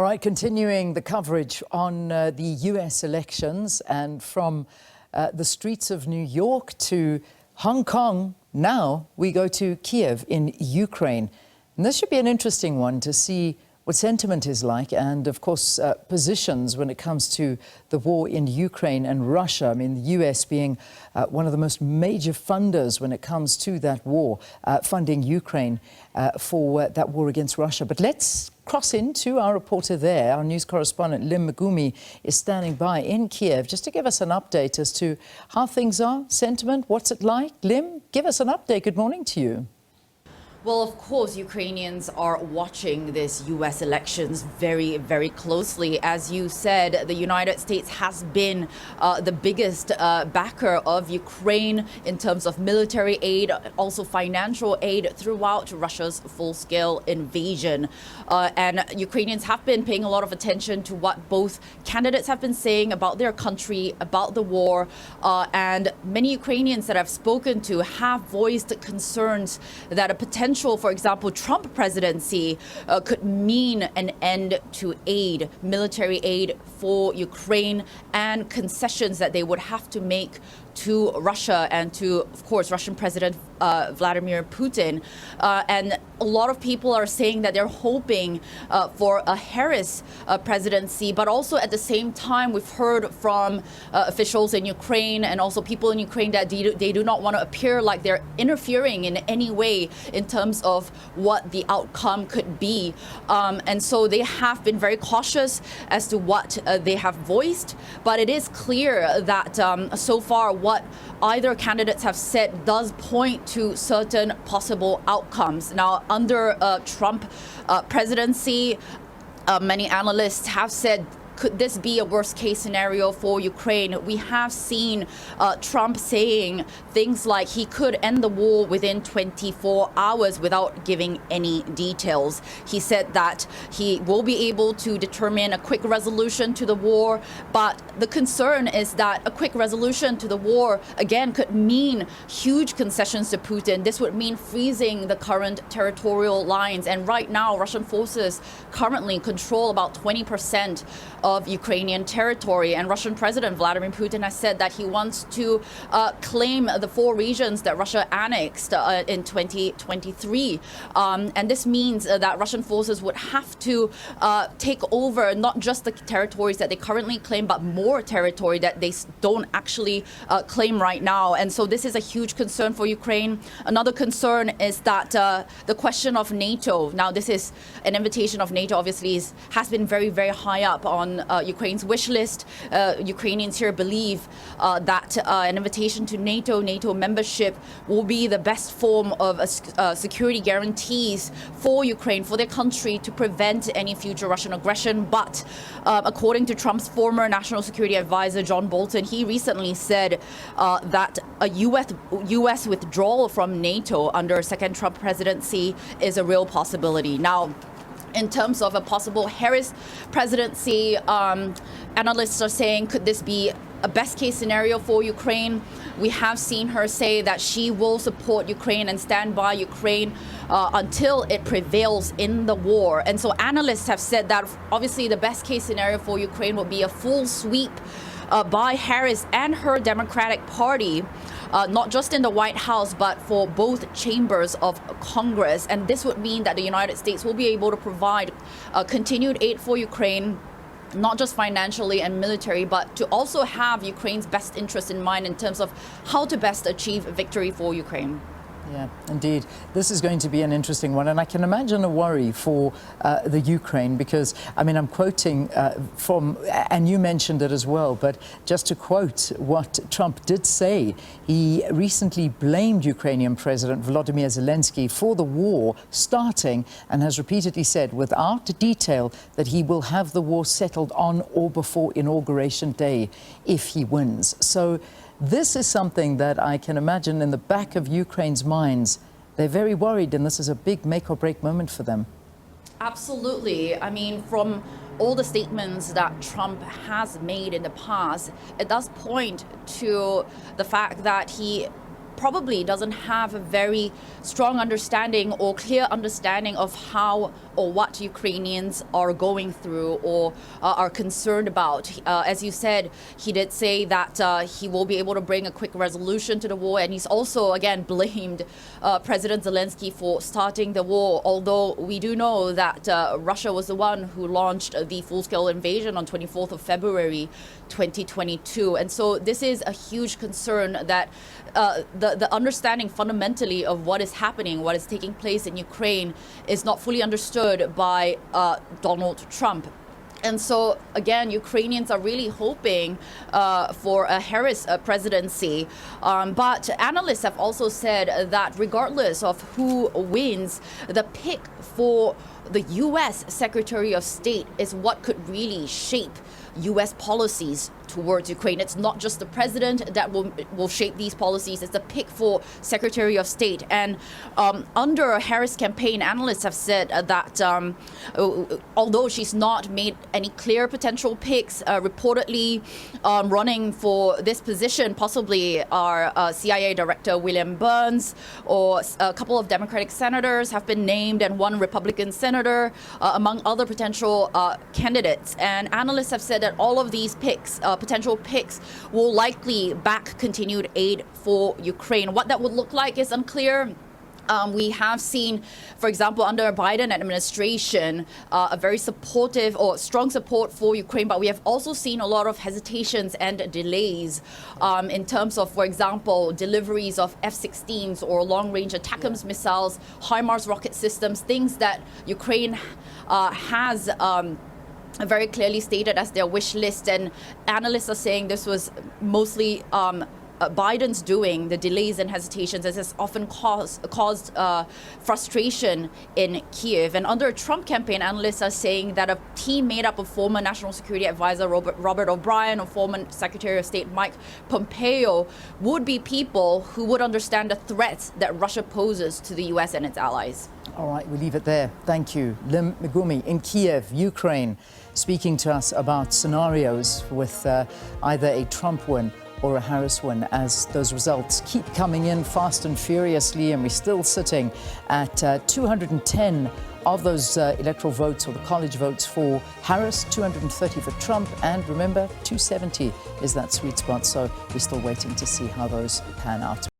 All right, continuing the coverage on the US elections, and from the streets of New York to Hong Kong, now we go to Kiev in Ukraine. And this should be an interesting one to see what sentiment is like, and of course positions when it comes to the war in Ukraine and Russia. I mean, the US being one of the most major funders when it comes to that war, funding Ukraine for that war against Russia. But let's cross into our reporter there. Our news correspondent Lim Megumi is standing by in Kiev just to give us an update as to how things are, sentiment, what's it like. Lim, give us an update. Good morning to you. Well, of course, Ukrainians are watching this U.S. elections very, very closely. As you said, the United States has been the biggest backer of Ukraine in terms of military aid, also financial aid throughout Russia's full-scale invasion. And Ukrainians have been paying a lot of attention to what both candidates have been saying about their country, about the war. And many Ukrainians that I've spoken to have voiced concerns that a potential, for example, Trump presidency could mean an end to aid, military aid for Ukraine, and concessions that they would have to make to Russia and to, of course, Russian President Vladimir Putin. And a lot of people are saying that they're hoping for a Harris presidency, but also at the same time, we've heard from officials in Ukraine and also people in Ukraine that they do not want to appear like they're interfering in any way in terms of what the outcome could be. And so they have been very cautious as to what they have voiced, but it is clear that so far what either candidates have said does point to certain possible outcomes. Now, under Trump presidency, many analysts have said, could this be a worst case scenario for Ukraine? We have seen Trump saying things like he could end the war within 24 hours without giving any details. He said that he will be able to determine a quick resolution to the war, but the concern is that a quick resolution to the war, again, could mean huge concessions to Putin. This would mean freezing the current territorial lines. And right now, Russian forces currently control about 20% of Ukrainian territory, and Russian President Vladimir Putin has said that he wants to claim the 4 regions that Russia annexed in 2023, and this means that Russian forces would have to take over not just the territories that they currently claim, but more territory that they don't actually claim right now. And so this is a huge concern for Ukraine. Another concern is that the question of NATO. Now, this is an invitation of NATO, obviously, has been very, very high up on Ukraine's wish list. Ukrainians here believe that an invitation to NATO membership will be the best form of security guarantees for Ukraine, for their country, to prevent any future Russian aggression. But according to Trump's former national security advisor, John Bolton, he recently said that a U.S. withdrawal from NATO under second Trump presidency is a real possibility. Now, in terms of a possible Harris presidency, analysts are saying, could this be a best case scenario for Ukraine? We have seen her say that she will support Ukraine and stand by Ukraine until it prevails in the war. And so analysts have said that obviously the best case scenario for Ukraine would be a full sweep by Harris and her Democratic Party, not just in the White House, but for both chambers of Congress. And this would mean that the United States will be able to provide continued aid for Ukraine, not just financially and military, but to also have Ukraine's best interest in mind in terms of how to best achieve victory for Ukraine. Yeah, indeed. This is going to be an interesting one. And I can imagine a worry for the Ukraine, because, I mean, I'm quoting from, and you mentioned it as well, but just to quote what Trump did say, he recently blamed Ukrainian President Volodymyr Zelensky for the war starting, and has repeatedly said without detail that he will have the war settled on or before Inauguration Day if he wins. So this is something that I can imagine in the back of Ukraine's minds. They're very worried, and this is a big make or break moment for them. Absolutely. I mean, from all the statements that Trump has made in the past, it does point to the fact that he probably doesn't have a very strong understanding or clear understanding of how or what Ukrainians are going through or are concerned about. As you said, he did say that he will be able to bring a quick resolution to the war, and he's also, again, blamed President Zelensky for starting the war, although we do know that Russia was the one who launched the full-scale invasion on 24th of February 2022. And so this is a huge concern that the understanding fundamentally of what is happening, what is taking place in Ukraine, is not fully understood by Donald Trump. And so, again, Ukrainians are really hoping for a Harris presidency. But analysts have also said that regardless of who wins, the pick for the U.S. Secretary of State is what could really shape U.S. policies towards Ukraine. It's not just the president that will shape these policies. It's the pick for Secretary of State. And under a Harris campaign, analysts have said that although she's not made any clear potential picks, reportedly running for this position possibly are CIA Director William Burns, or a couple of Democratic senators have been named, and one Republican senator, among other potential candidates. And analysts have said that all of these picks, potential picks, will likely back continued aid for Ukraine. What that would look like is unclear. We have seen, for example, under a Biden administration, a very supportive or strong support for Ukraine, but we have also seen a lot of hesitations and delays in terms of, for example, deliveries of F-16s or long-range ATACMS missiles, HIMARS rocket systems, things that Ukraine has very clearly stated as their wish list. And analysts are saying this was mostly Biden's doing, the delays and hesitations, as has often caused frustration in Kiev. And under a Trump campaign, analysts are saying that a team made up of former National Security Advisor Robert O'Brien or former Secretary of State Mike Pompeo would be people who would understand the threats that Russia poses to the U.S. and its allies. All right, we'll leave it there. Thank you. Lim Megumi in Kiev, Ukraine, speaking to us about scenarios with either a Trump win or a Harris win, as those results keep coming in fast and furiously, and we're still sitting at 210 of those electoral votes, or the college votes, for Harris, 230 for Trump, and remember, 270 is that sweet spot, so we're still waiting to see how those pan out.